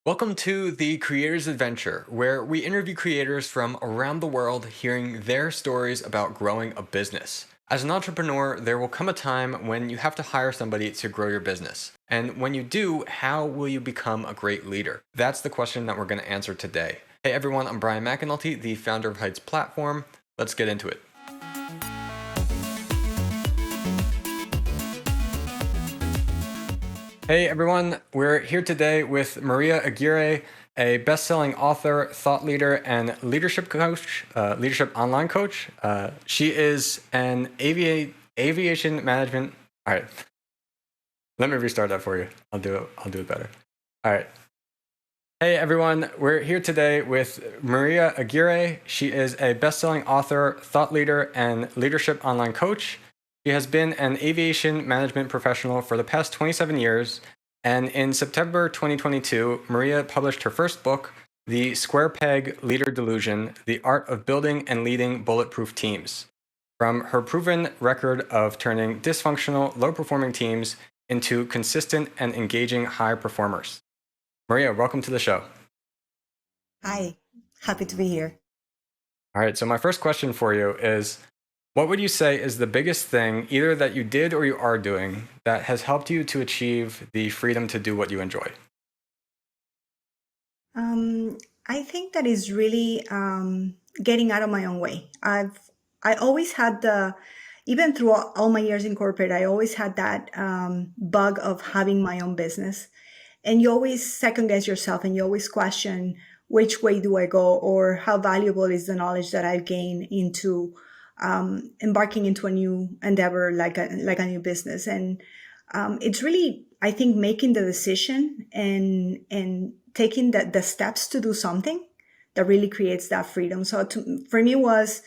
Welcome to the Creator's Adventure, where we interview creators from around the world hearing their stories about growing a business. As an entrepreneur, there will come a time when you have to hire somebody to grow your business. And when you do, how will you become a great leader? That's the question that we're going to answer today. Hey everyone, I'm Brian McAnulty, the founder of Heights Platform. Let's get into it. Hey everyone, we're here today with Maria Aguirre, a best-selling author, thought leader, and leadership coach, leadership online coach. She is an aviation management. All right, let me restart that for you. I'll do it better. All right. Hey everyone, we're here today with Maria Aguirre. She is a best-selling author, thought leader, and leadership online coach. She has been an aviation management professional for the past 27 years, and in September 2022, Maria published her first book, The Square-Peg Leader Delusion, The Art of Building and Leading Bulletproof Teams. From her proven record of turning dysfunctional, low-performing teams into consistent and engaging high performers. Maria, welcome to the show. Hi, happy to be here. All right, so my first question for you is, what would you say is the biggest thing, either that you did or you are doing, that has helped you to achieve the freedom to do what you enjoy? I think that is really getting out of my own way. I always had even through all my years in corporate, I always had that bug of having my own business. And you always second guess yourself and you always question which way do I go or how valuable is the knowledge that I've gained into embarking into a new endeavor like a new business. And it's really, I think, making the decision and taking the steps to do something that really creates that freedom. So for me was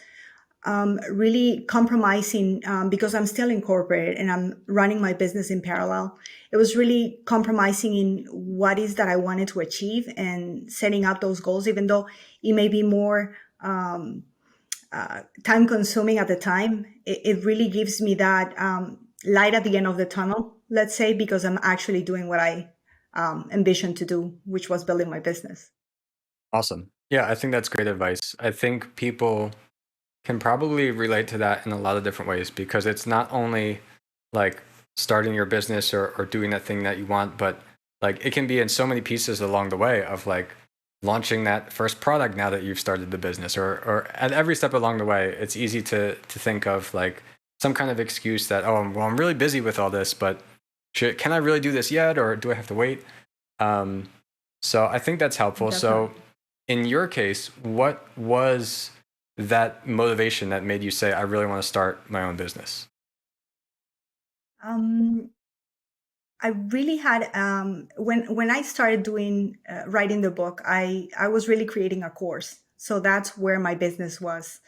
really compromising because I'm still in corporate and I'm running my business in parallel. It was really compromising in what is that I wanted to achieve and setting up those goals, even though it may be more time consuming at the time. It really gives me that light at the end of the tunnel, let's say, because I'm actually doing what I envisioned to do, which was building my business. Awesome. Yeah, I think that's great advice. I think people can probably relate to that in a lot of different ways because it's not only like starting your business or doing that thing that you want, but like it can be in so many pieces along the way of like launching that first product now that you've started the business or at every step along the way. It's easy to think of like some kind of excuse that, oh, well, I'm really busy with all this, but can I really do this yet? Or do I have to wait? So I think that's helpful. Definitely. So in your case, what was that motivation that made you say, I really want to start my own business? Um, I really had when I started doing writing the book, I was really creating a course. So that's where my business was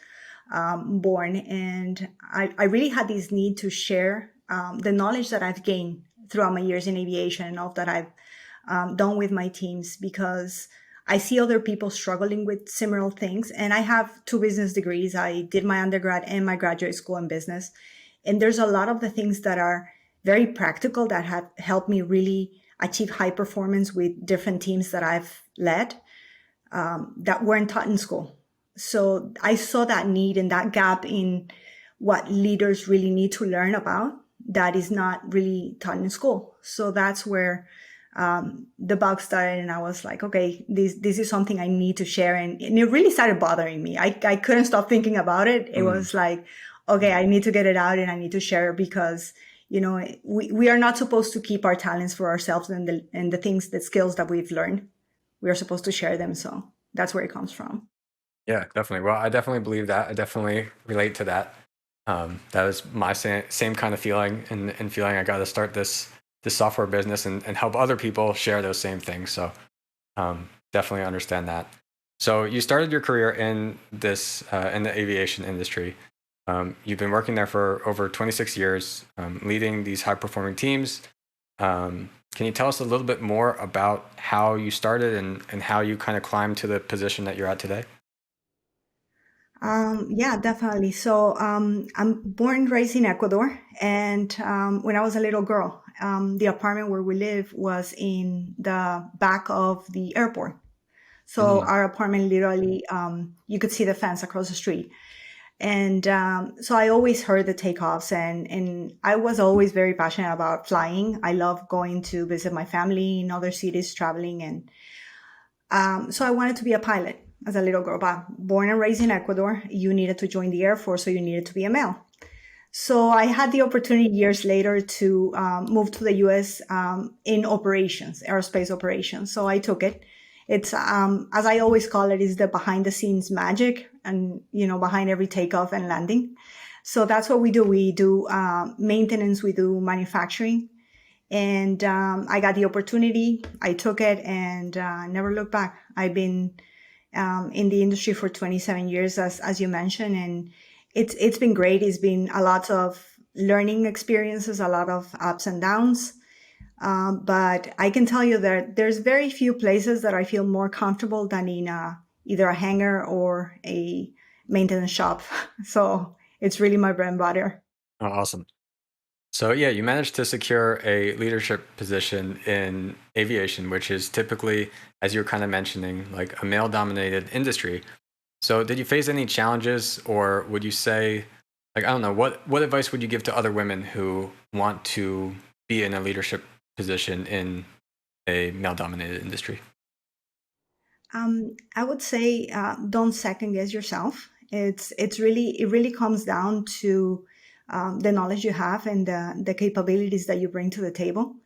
born, and I really had this need to share the knowledge that I've gained throughout my years in aviation and all that I've done with my teams because I see other people struggling with similar things. And I have 2 business degrees. I did my undergrad and my graduate school in business. And there's a lot of the things that are very practical that have helped me really achieve high performance with different teams that I've led that weren't taught in school. So I saw that need and that gap in what leaders really need to learn about that is not really taught in school. So that's where the bug started, and I was like, okay, this is something I need to share, and it really started bothering me. I couldn't stop thinking about it. It was like, okay, I need to get it out and I need to share it because we are not supposed to keep our talents for ourselves and the things, the skills that we've learned. We are supposed to share them. So that's where it comes from. Yeah, definitely. Well, I definitely believe that. I definitely relate to that. That was my same kind of feeling and feeling I got to start this software business and help other people share those same things. So definitely understand that. So you started your career in this in the aviation industry. You've been working there for over 26 years, leading these high performing teams. Can you tell us a little bit more about how you started and how you kind of climbed to the position that you're at today? Yeah, definitely. So I'm born and raised in Ecuador, and when I was a little girl, the apartment where we live was in the back of the airport. So Mhm. our apartment literally, you could see the fence across the street. And so I always heard the takeoffs, and I was always very passionate about flying. I love going to visit my family in other cities, traveling. And so I wanted to be a pilot as a little girl. But born and raised in Ecuador, you needed to join the Air Force, so you needed to be a male. So I had the opportunity years later to move to the U.S. In operations, aerospace operations. So I took it. It's as I always call it, is the behind the scenes magic, and behind every takeoff and landing. So that's what we do. We do maintenance. We do manufacturing, and I got the opportunity. I took it and never looked back. I've been in the industry for 27 years, as you mentioned, and it's been great. It's been a lot of learning experiences, a lot of ups and downs. But I can tell you that there's very few places that I feel more comfortable than in either a hangar or a maintenance shop. So it's really my bread and butter. Oh, awesome. So yeah, you managed to secure a leadership position in aviation, which is typically, as you were kind of mentioning, like a male-dominated industry. So did you face any challenges, or would you say, like, I don't know, what advice would you give to other women who want to be in a leadership position in a male-dominated industry? I would say don't second guess yourself. It really comes down to the knowledge you have and the capabilities that you bring to the table.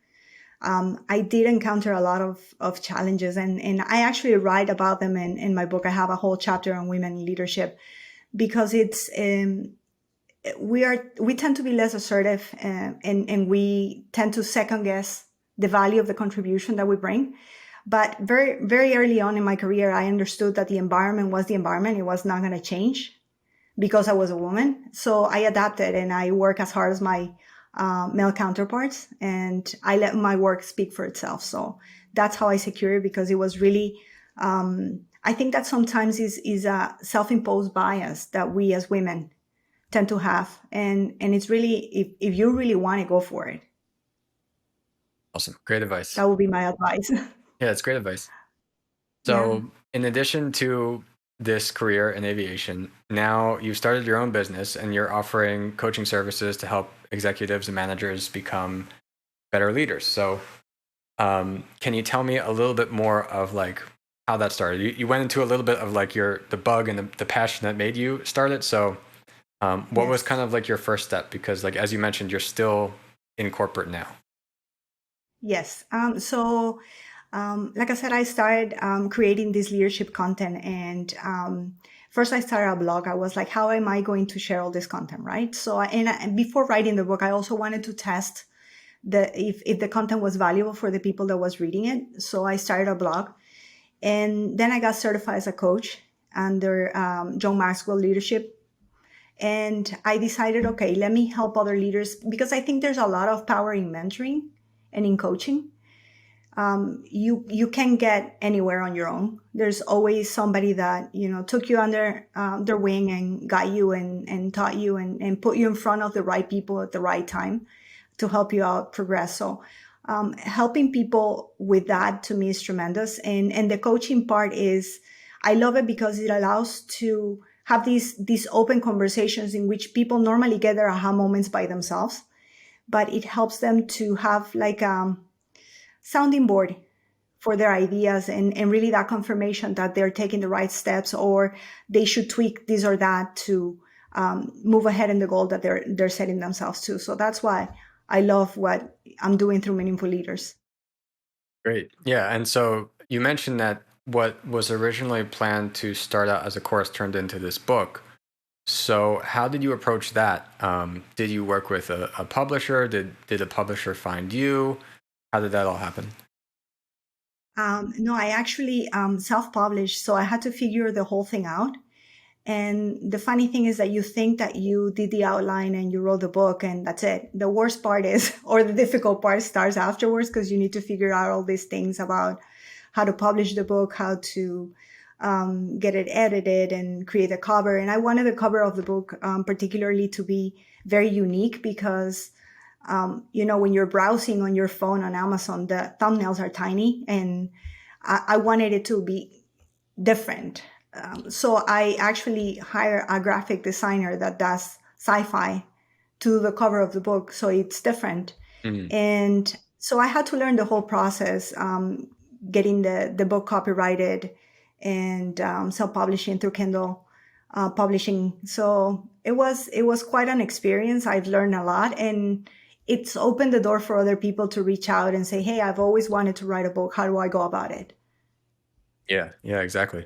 I did encounter a lot of challenges, and I actually write about them in my book. I have a whole chapter on women in leadership because we tend to be less assertive, and we tend to second guess the value of the contribution that we bring. But very, very early on in my career, I understood that the environment was the environment. It was not going to change because I was a woman. So I adapted and I work as hard as my male counterparts, and I let my work speak for itself. So that's how I secure it, because it was really, I think that sometimes is a self-imposed bias that we as women tend to have. And it's really, if you really want to go for it, Awesome. Great advice. that would be my advice. Yeah, it's great advice. Yeah. So, in addition to this career in aviation, now you've started your own business and you're offering coaching services to help executives and managers become better leaders. So, can you tell me a little bit more of like how that started? You went into a little bit of like the bug and the passion that made you start it. So, what was kind Yes. of like your first step? Because like as you mentioned, you're still in corporate now. Yes. Like I said, I started creating this leadership content. And first, I started a blog. I was like, how am I going to share all this content, right? And before writing the book, I also wanted to test if the content was valuable for the people that was reading it. So I started a blog. And then I got certified as a coach under John Maxwell Leadership. And I decided, okay, let me help other leaders, because I think there's a lot of power in mentoring and in coaching. You can get anywhere on your own. There's always somebody that took you under their wing and got you and taught you and put you in front of the right people at the right time to help you out progress. So helping people with that, to me, is tremendous. And the coaching part is, I love it because it allows to have these open conversations in which people normally get their aha moments by themselves, but it helps them to have like sounding board for their ideas, and really that confirmation that they're taking the right steps, or they should tweak this or that to move ahead in the goal that they're setting themselves to. So that's why I love what I'm doing through Meaningful Leaders. Great. Yeah. And so you mentioned that what was originally planned to start out as a course turned into this book. So how did you approach that? Did you work with a publisher? Did a publisher find you? How did that all happen? No, I actually self-published, so I had to figure the whole thing out. And the funny thing is that you think that you did the outline and you wrote the book and that's it. The worst part is, or the difficult part starts afterwards, because you need to figure out all these things about how to publish the book, how to get it edited and create a cover. And I wanted the cover of the book particularly to be very unique, because When you're browsing on your phone on Amazon, the thumbnails are tiny, and I wanted it to be different. So I actually hire a graphic designer that does sci-fi to do the cover of the book, so it's different. Mm. And so I had to learn the whole process, getting the book copyrighted and self-publishing through Kindle publishing. So it was quite an experience. I've learned a lot, and it's opened the door for other people to reach out and say, "Hey, I've always wanted to write a book. How do I go about it?" Yeah, yeah, exactly.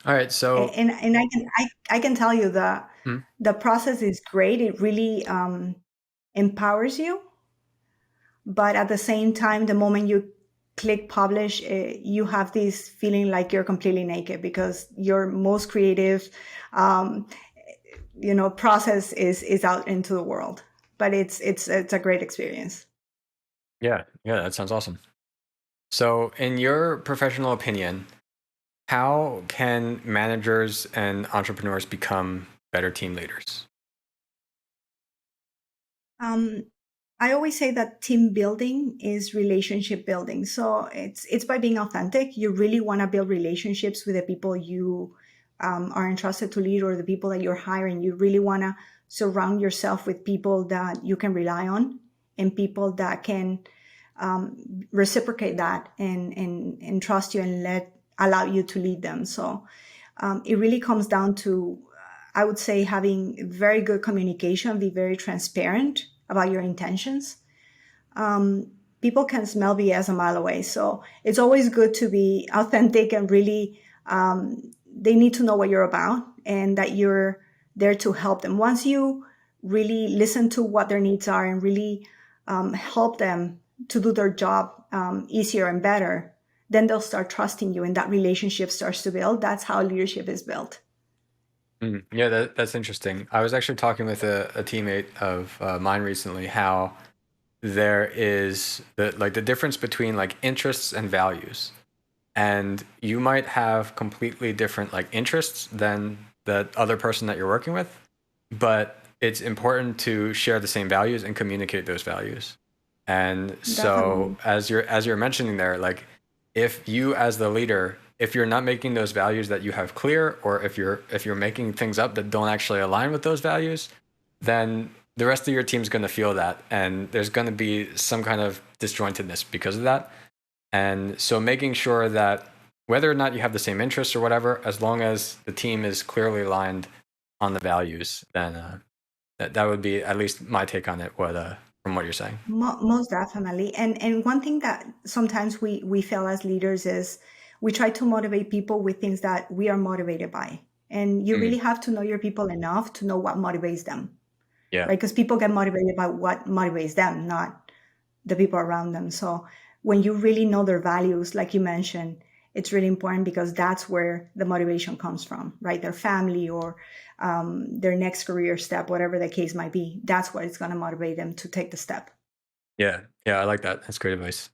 All right, so And I can tell you that mm, the process is great. It really empowers you, but at the same time, the moment you click publish, you have this feeling like you're completely naked because your most creative um, process is out into the world. But it's a great experience. yeah, yeah, that sounds awesome. So, in your professional opinion, how can managers and entrepreneurs become better team leaders? um, I always say that team building is relationship building. So it's by being authentic. You really want to build relationships with the people you are entrusted to lead, or the people that you're hiring. You really want to surround yourself with people that you can rely on, and people that can reciprocate that and trust you and allow you to lead them. So it really comes down to, I would say, having very good communication, be very transparent about your intentions. People can smell BS a mile away. So it's always good to be authentic and really, they need to know what you're about and that you're there to help them. Once you really listen to what their needs are and really help them to do their job easier and better, then they'll start trusting you and that relationship starts to build. That's how leadership is built. Mm, yeah, that's interesting. I was actually talking with a teammate of mine recently how there is the difference between like interests and values. And you might have completely different like interests than the other person that you're working with, but it's important to share the same values and communicate those values. And so Definitely. as you're mentioning there, like if you as the leader, if you're not making those values that you have clear, or if you're making things up that don't actually align with those values, then the rest of your team's going to feel that, and there's going to be some kind of disjointedness because of that. And so making sure that whether or not you have the same interests or whatever, as long as the team is clearly aligned on the values, then that would be at least my take on it. From what you're saying. Most definitely. And one thing that sometimes we fail as leaders is we try to motivate people with things that we are motivated by. And you Mm, really have to know your people enough to know what motivates them, yeah, right? Because people get motivated by what motivates them, not the people around them. So when you really know their values, like you mentioned, it's really important because that's where the motivation comes from, right? Their family or their next career step, whatever the case might be. That's what is going to motivate them to take the step. yeah, yeah. I like that. That's great advice.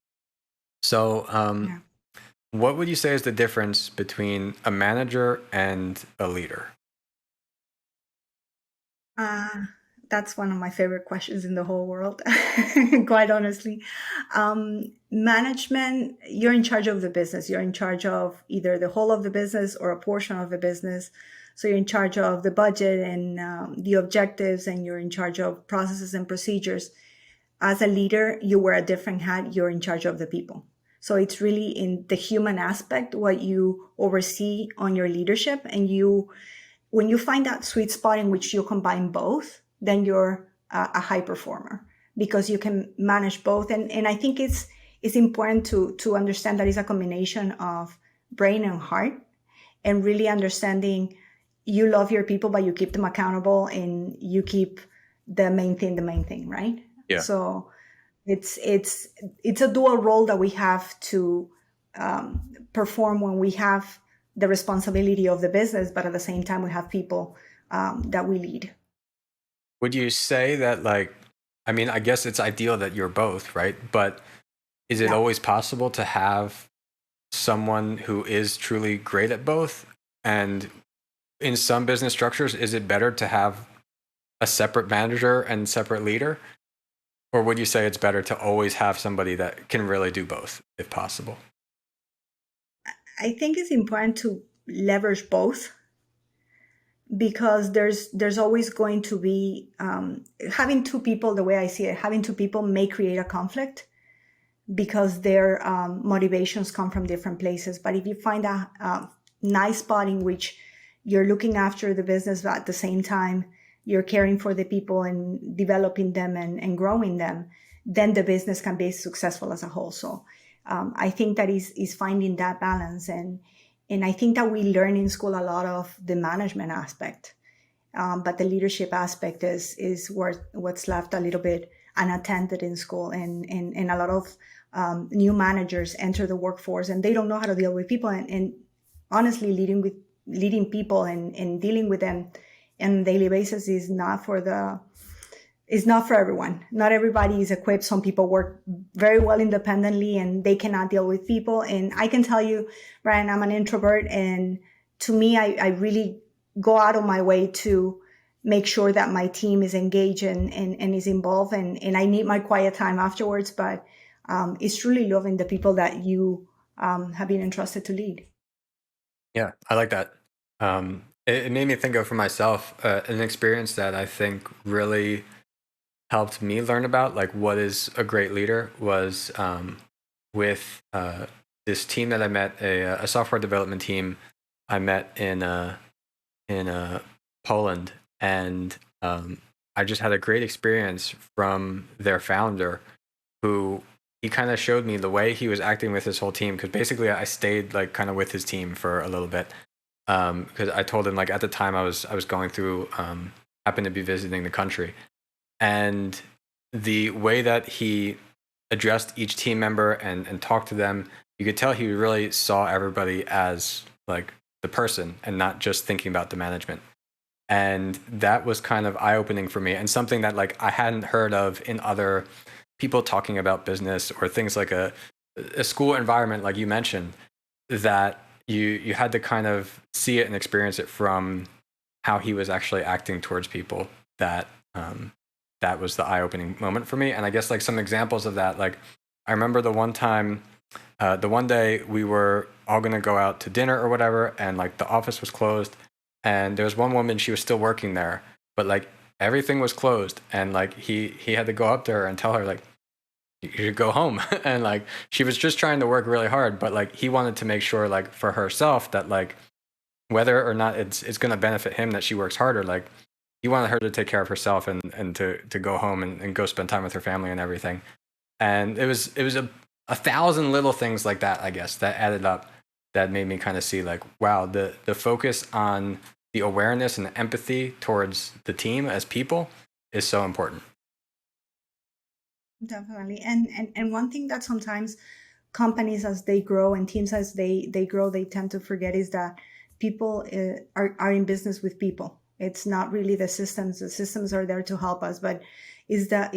So, Yeah. what would you say is the difference between a manager and a leader? Uh, that's one of my favorite questions in the whole world, quite honestly. Management, you're in charge of the business. You're in charge of either the whole of the business or a portion of the business. So you're in charge of the budget and the objectives, and you're in charge of processes and procedures. As a leader, you wear a different hat. You're in charge of the people. So it's really in the human aspect what you oversee on your leadership, and when you find that sweet spot in which you combine both, then you're a high performer because you can manage both. And I think it's important to understand that it's a combination of brain and heart, and really understanding you love your people, but you keep them accountable and you keep the main thing, right? Yeah. So it's a dual role that we have to perform when we have the responsibility of the business, but at the same time we have people that we lead. Would you say that like, I mean, I guess it's ideal that you're both, right? But is it Yeah. always possible to have someone who is truly great at both? And in some business structures, is it better to have a separate manager and separate leader? Or would you say it's better to always have somebody that can really do both, if possible? I think it's important to leverage both, because there's always going to be having two people. The way I see it, having two people may create a conflict because their motivations come from different places. But if you find a nice spot in which you're looking after the business, but at the same time you're caring for the people and developing them and growing them, then the business can be successful as a whole. So I think that is finding that balance. And I think that we learn in school a lot of the management aspect, but the leadership aspect is what's left a little bit unattended in school. And a lot of new managers enter the workforce and they don't know how to deal with people. And honestly, leading people and dealing with them on a daily basis is not for everyone. Not everybody is equipped. Some people work very well independently and they cannot deal with people. And I can tell you, Brian, I'm an introvert. And to me, I really go out of my way to make sure that my team is engaged and is involved. And I need my quiet time afterwards. But it's truly loving the people that you have been entrusted to lead. Yeah, I like that. It made me think of for myself an experience that I think really helped me learn about like what is a great leader was with this team that I met, a software development team I met in Poland, and I just had a great experience from their founder, who he kind of showed me the way he was acting with his whole team. Because basically, I stayed like kind of with his team for a little bit, because I told him like at the time I was going through happened to be visiting the country, and the way that he addressed each team member and talked to them, you could tell he really saw everybody as like the person and not just thinking about the management. And that was kind of eye-opening for me, and something that like I hadn't heard of in other people talking about business or things like a school environment, like you mentioned, that you had to kind of see it and experience it from how he was actually acting towards people. That was the eye-opening moment for me. And I guess like some examples of that, like I remember the one time, the one day we were all gonna go out to dinner or whatever, and like the office was closed, and there was one woman, she was still working there, but like everything was closed, and like he had to go up to her and tell her like you should go home. And like she was just trying to work really hard, but like he wanted to make sure like for herself that like whether or not it's going to benefit him that she works harder, like he wanted her to take care of herself and to go home and go spend time with her family and everything. And it was a thousand little things like that, I guess, that added up, that made me kind of see like, wow, the focus on the awareness and the empathy towards the team as people is so important. Definitely. And one thing that sometimes companies as they grow and teams as they grow, they tend to forget is that people are in business with people. It's not really the systems. The systems are there to help us, but is that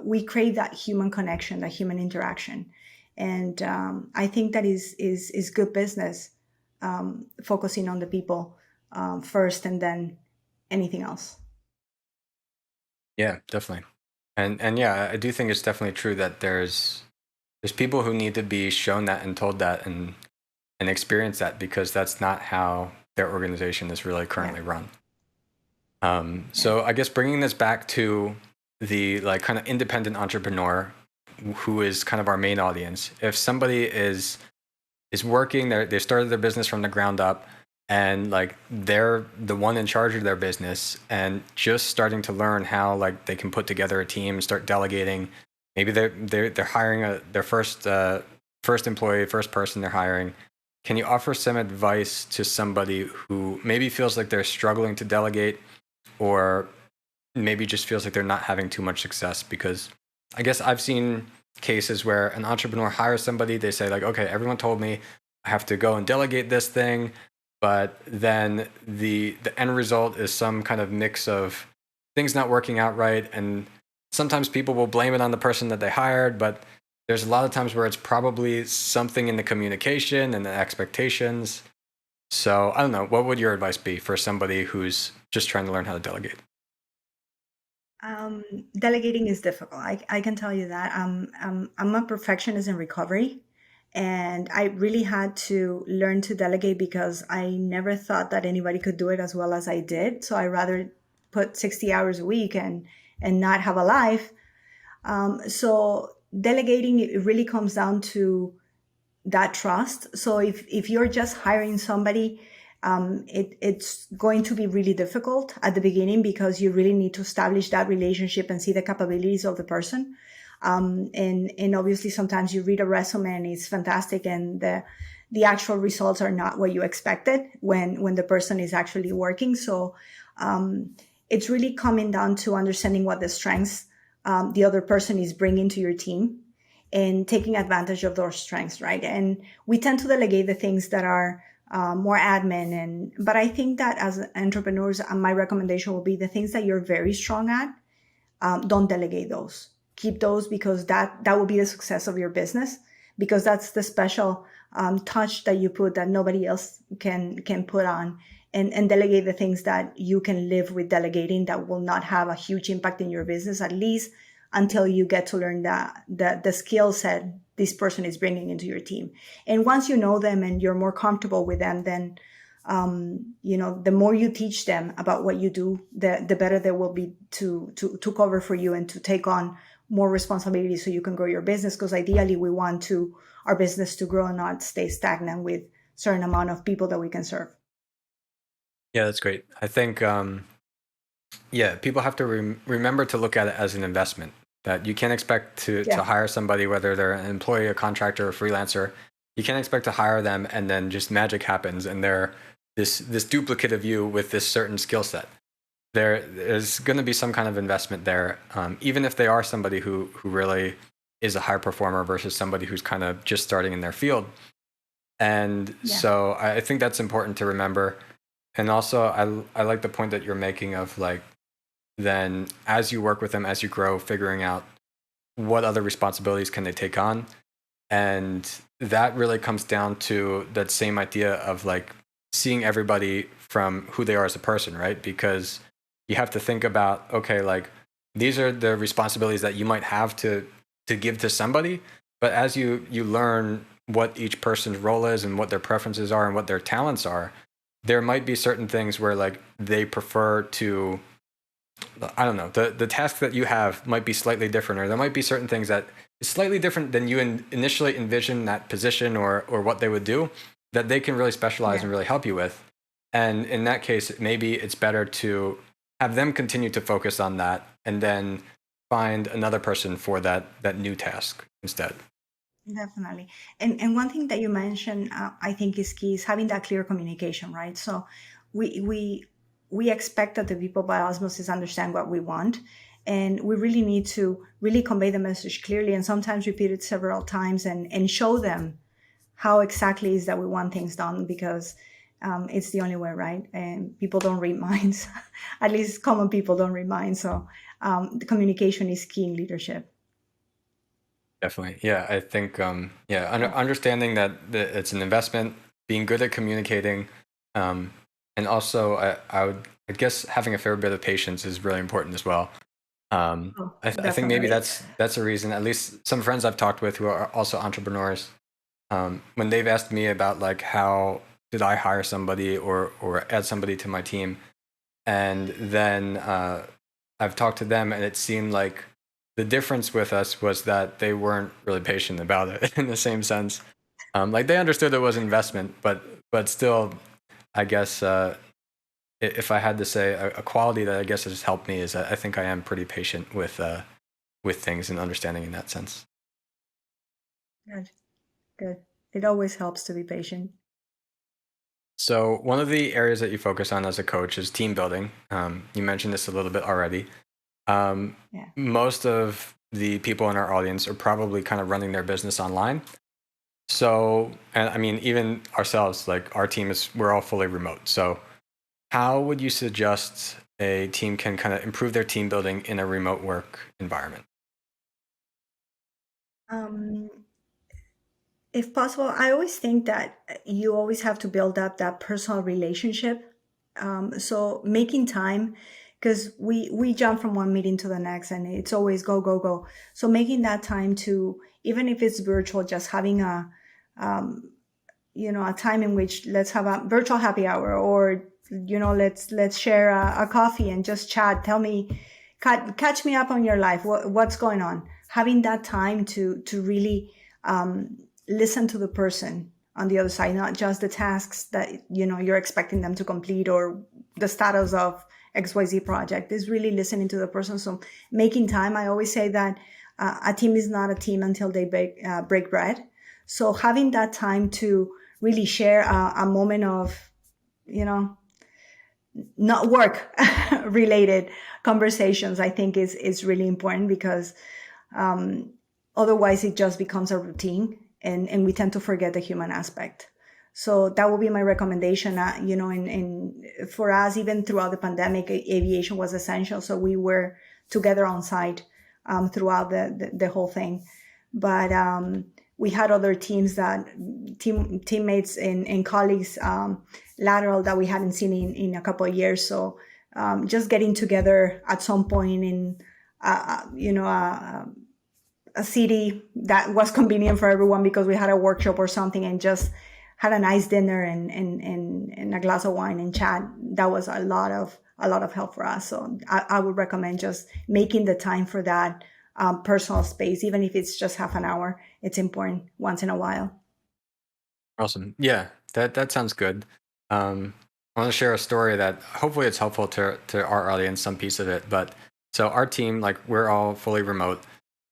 we crave that human connection, that human interaction. And I think that is good business, focusing on the people first and then anything else. Yeah, definitely. And yeah, I do think it's definitely true that there's people who need to be shown that and told that and experience that, because that's not how their organization is really Yeah. currently run. Yeah. So I guess bringing this back to the like kind of independent entrepreneur, who is kind of our main audience. If somebody is working, they started their business from the ground up, and like they're the one in charge of their business and just starting to learn how like they can put together a team, start delegating. Maybe they're hiring their first employee, first person they're hiring. Can you offer some advice to somebody who maybe feels like they're struggling to delegate, or maybe just feels like they're not having too much success? Because I guess I've seen cases where an entrepreneur hires somebody, they say like, okay, everyone told me I have to go and delegate this thing, but then the end result is some kind of mix of things not working out right, and sometimes people will blame it on the person that they hired, but there's a lot of times where it's probably something in the communication and the expectations. So I don't know, what would your advice be for somebody who's just trying to learn how to delegate? Um, Delegating is difficult. I can tell you that. I'm a perfectionist in recovery, and I really had to learn to delegate because I never thought that anybody could do it as well as I did. So I rather put 60 hours a week and not have a life. So delegating, it really comes down to that trust. So if you're just hiring somebody, it's going to be really difficult at the beginning because you really need to establish that relationship and see the capabilities of the person. And obviously sometimes you read a resume and it's fantastic and the actual results are not what you expected when the person is actually working. So it's really coming down to understanding what the strengths the other person is bringing to your team and taking advantage of those strengths, right? And we tend to delegate the things that are more admin, and but I think that as entrepreneurs, my recommendation will be the things that you're very strong at. Don't delegate those. Keep those because that will be the success of your business because that's the special touch that you put that nobody else can put on. And delegate the things that you can live with delegating that will not have a huge impact in your business, at least until you get to learn the skill set this person is bringing into your team. And once you know them and you're more comfortable with them, then the more you teach them about what you do, the better they will be to cover for you and to take on more responsibility so you can grow your business. Because ideally, we want our business to grow and not stay stagnant with certain amount of people that we can serve. Yeah, that's great. I think, yeah, people have to remember to look at it as an investment. That you can't expect to Yeah. hire somebody, whether they're an employee, a contractor, or a freelancer. You can't expect to hire them and then just magic happens and they're this duplicate of you with this certain skill set. There's going to be some kind of investment there, even if they are somebody who really is a high performer versus somebody who's kind of just starting in their field. And Yeah. so I think that's important to remember. And also, I like the point that you're making of like, then as you work with them, as you grow, figuring out what other responsibilities can they take on. And that really comes down to that same idea of like seeing everybody from who they are as a person, right? Because you have to think about, okay, like these are the responsibilities that you might have to give to somebody. But as you learn what each person's role is and what their preferences are and what their talents are, there might be certain things where like they prefer to, I don't know, the task that you have might be slightly different, or there might be certain things that is slightly different than you initially envision that position or what they would do that they can really specialize Yeah. and really help you with. And in that case, maybe it's better to have them continue to focus on that and then find another person for that new task instead. Definitely. And one thing that you mentioned, I think is key is having that clear communication, right? So we we we expect that the people by osmosis understand what we want, and we really need to really convey the message clearly, and sometimes repeat it several times, and show them how exactly is that we want things done because it's the only way, right? And people don't read minds, at least common people don't read minds. So the communication is key in leadership. Definitely. Yeah, I think yeah, understanding that it's an investment, being good at communicating, um, and also I guess having a fair bit of patience is really important as well. Oh, I think maybe definitely. that's a reason. At least some friends I've talked with who are also entrepreneurs, when they've asked me about like how did I hire somebody or add somebody to my team, and then I've talked to them, and it seemed like the difference with us was that they weren't really patient about it in the same sense. Like they understood it was an investment, but still, I guess if I had to say a quality that I guess has helped me is I think I am pretty patient with things and understanding in that sense. Good, good. It always helps to be patient. So one of the areas that you focus on as a coach is team building. You mentioned this a little bit already. Um, Yeah. Most of the people in our audience are probably kind of running their business online. So, and I mean, even ourselves, like our team we're all fully remote. So, how would you suggest a team can kind of improve their team building in a remote work environment? Um, if possible, I always think that you always have to build up that personal relationship. So making time because we jump from one meeting to the next, and it's always go go go. So making that time to, even if it's virtual, just having a a time in which let's have a virtual happy hour, or let's share a coffee and just chat. Tell me, catch me up on your life. What's going on? Having that time to really listen to the person on the other side, not just the tasks that you're expecting them to complete, or the status of XYZ project. Is really listening to the person. So making time. I always say that a team is not a team until they break bread. So having that time to really share a moment of, not work related conversations, I think is really important, because otherwise it just becomes a routine, and we tend to forget the human aspect. So that would be my recommendation. For us, even throughout the pandemic, aviation was essential. So we were together on site throughout the whole thing. But we had other teams teammates and colleagues lateral that we hadn't seen in a couple of years. So just getting together at some point in a city that was convenient for everyone, because we had a workshop or something, and just had a nice dinner and a glass of wine and chat. That was a lot of help for us. So I would recommend just making the time for that personal space, even if it's just half an hour. It's important once in a while. Awesome. Yeah, that sounds good. I want to share a story that hopefully it's helpful to our audience, some piece of it. But so our team, like, we're all fully remote,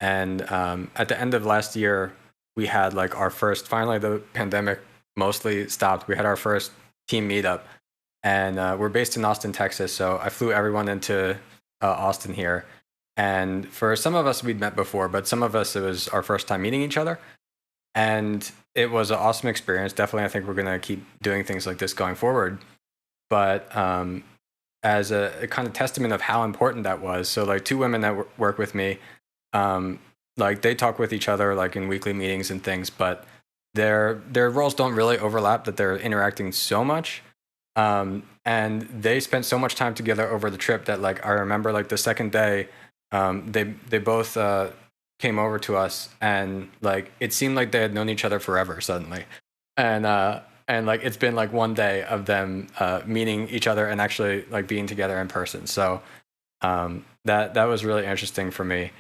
and at the end of last year, we had like our first. Finally, the pandemic mostly stopped. We had our first team meetup, and we're based in Austin, Texas. So I flew everyone into Austin here. And for some of us, we'd met before, but some of us, it was our first time meeting each other. And it was an awesome experience. Definitely, I think we're going to keep doing things like this going forward. But as a kind of testament of how important that was, so like two women that work with me, like they talk with each other like in weekly meetings and things, but their roles don't really overlap, that they're interacting so much. And they spent so much time together over the trip that, like, I remember like the second day, they both came over to us, and like it seemed like they had known each other forever suddenly, and like it's been like one day of them meeting each other and actually like being together in person. So that was really interesting for me.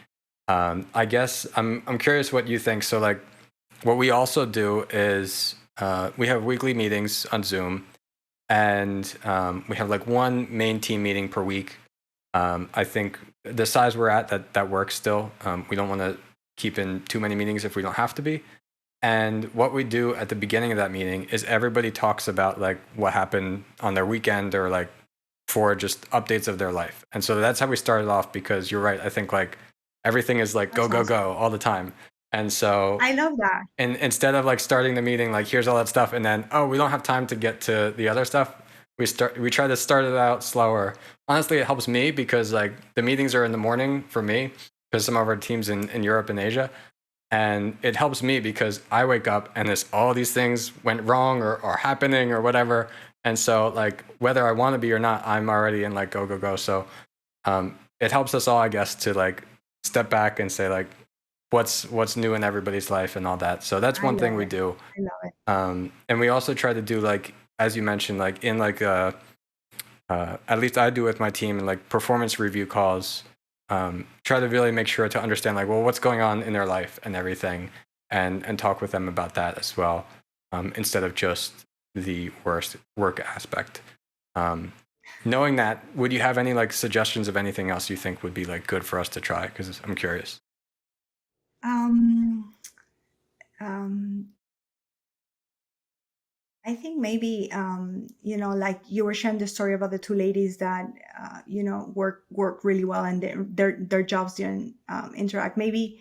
I guess I'm curious what you think. So like what we also do is we have weekly meetings on Zoom, and we have like one main team meeting per week. I think the size we're at, that works still. We don't want to keep in too many meetings if we don't have to be. And what we do at the beginning of that meeting is everybody talks about like what happened on their weekend, or like for just updates of their life. And so that's how we started off, because you're right. I think like everything is like That's go, go, awesome. go all the time. And so I love that. and instead of like starting the meeting like here's all that stuff, and then we don't have time to get to the other stuff, we try to start it out slower. Honestly, it helps me because like the meetings are in the morning for me, because some of our teams in Europe and Asia, and it helps me because I wake up and there's all these things went wrong or happening or whatever, and so like whether I want to be or not, I'm already in like go, go, go. So it helps us all, I guess, to like step back and say like what's new in everybody's life and all that. So that's I one thing love we it. do. I love it. And we also try to do, like, as you mentioned, like in like at least I do with my team, and like performance review calls, try to really make sure to understand like, well, what's going on in their life and everything, and talk with them about that as well, instead of just the worst work aspect. Knowing that, would you have any like suggestions of anything else you think would be like good for us to try? Because I'm curious. Um, um, I think maybe like you were sharing the story about the two ladies that work really well, and their jobs didn't interact. Maybe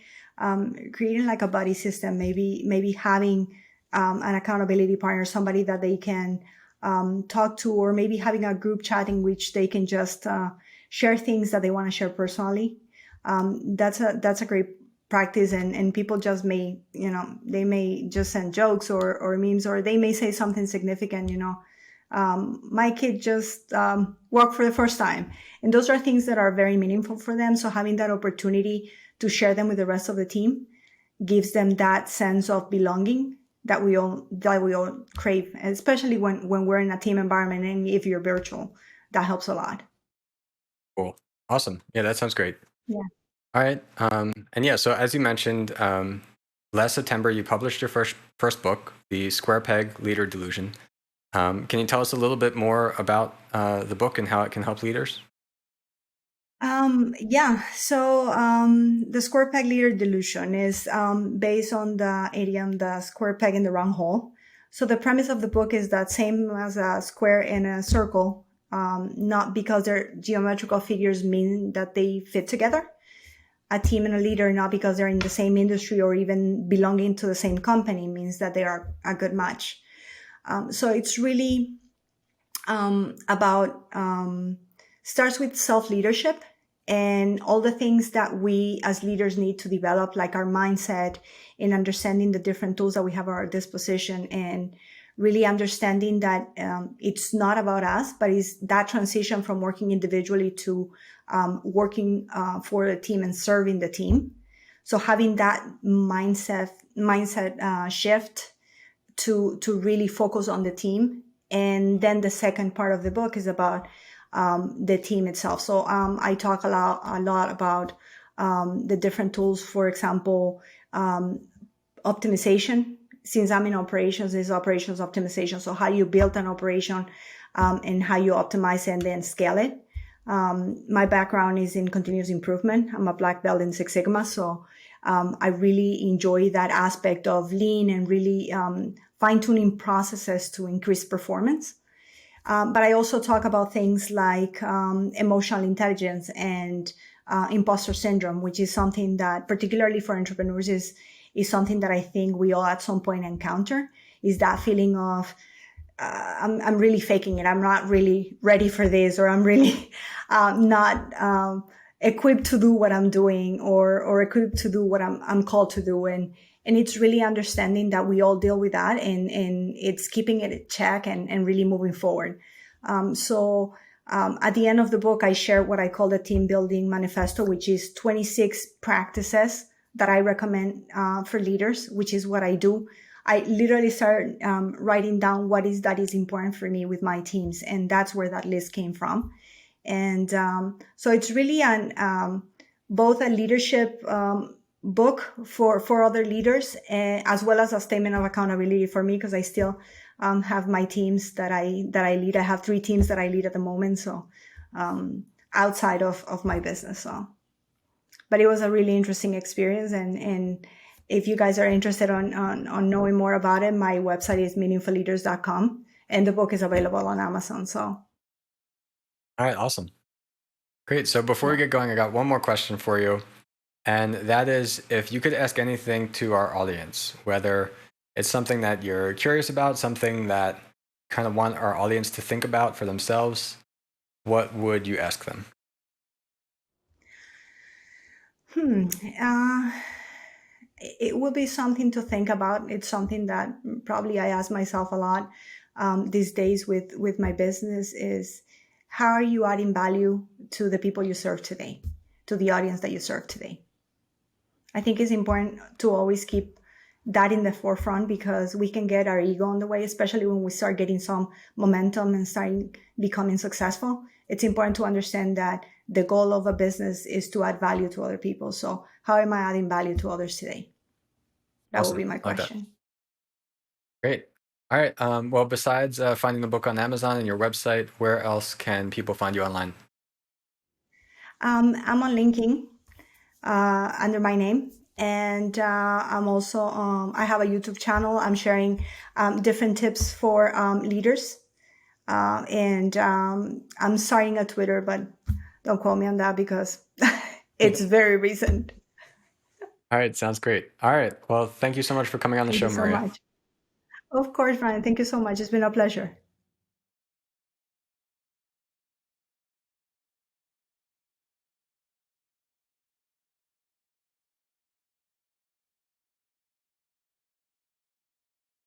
creating like a buddy system. Maybe having an accountability partner, somebody that they can talk to, or maybe having a group chat in which they can just share things that they want to share personally. That's a great practice, and people just they may just send jokes or memes, or they may say something significant, My kid just walked for the first time. And those are things that are very meaningful for them. So having that opportunity to share them with the rest of the team gives them that sense of belonging that we all crave, especially when we're in a team environment, and if you're virtual, that helps a lot. Cool. Awesome. Yeah, that sounds great. Yeah. All right. And yeah, so as you mentioned, last September, you published your first book, The Square-Peg Leader Delusion. Can you tell us a little bit more about the book and how it can help leaders? Yeah. So the Square-Peg Leader Delusion is based on the idiom, the square peg in the round hole. So the premise of the book is that same as a square and a circle, not because they're geometrical figures mean that they fit together. A team and a leader, not because they're in the same industry or even belonging to the same company, means that they are a good match. So it's really about starts with self-leadership and all the things that we as leaders need to develop, like our mindset and understanding the different tools that we have at our disposition, and really understanding that it's not about us, but it's that transition from working individually to working for the team and serving the team. So having that mindset shift to really focus on the team. And then the second part of the book is about the team itself. So I talk a lot about the different tools. For example, optimization. Since I'm in operations, is operations optimization. So how you build an operation and how you optimize and then scale it. My background is in continuous improvement. I'm a black belt in Six Sigma, so I really enjoy that aspect of lean and really fine-tuning processes to increase performance. But I also talk about things like emotional intelligence and imposter syndrome, which is something that, particularly for entrepreneurs, is something that I think we all at some point encounter, is that feeling of, I'm really faking it. I'm not really ready for this, or I'm really not equipped to do what I'm doing, or equipped to do what I'm called to do. And it's really understanding that we all deal with that, and it's keeping it in check and really moving forward. So at the end of the book, I share what I call the team building manifesto, which is 26 practices that I recommend for leaders, which is what I do. I literally started writing down what is important for me with my teams, and that's where that list came from. And so it's really both a leadership book for other leaders, as well as a statement of accountability for me, because I still have my teams that I lead. I have 3 teams that I lead at the moment, so outside of my business. So, but it was a really interesting experience, and if you guys are interested on knowing more about it, my website is meaningfulleaders.com, and the book is available on Amazon. So, All right, awesome. Great. So before we yeah. get going, I got one more question for you. And that is, if you could ask anything to our audience, whether it's something that you're curious about, something that kind of want our audience to think about for themselves, what would you ask them? It will be something to think about. It's something that probably I ask myself a lot these days with my business, is how are you adding value to the people you serve today, to the audience that you serve today? I think it's important to always keep that in the forefront, because we can get our ego in the way, especially when we start getting some momentum and starting becoming successful. It's important to understand that the goal of a business is to add value to other people. So how am I adding value to others today? That will be Awesome. my I like that. question. Great. All right. Well, besides finding the book on Amazon and your website, where else can people find you online? I'm on LinkedIn under my name. And I'm also, I have a YouTube channel. I'm sharing different tips for leaders. And I'm starting a Twitter, but don't quote me on that, because it's very recent. All right. Sounds great. All right. Well, thank you so much for coming on the Thank show, you so Maria. much. Of course, Brian. Thank you so much. It's been a pleasure.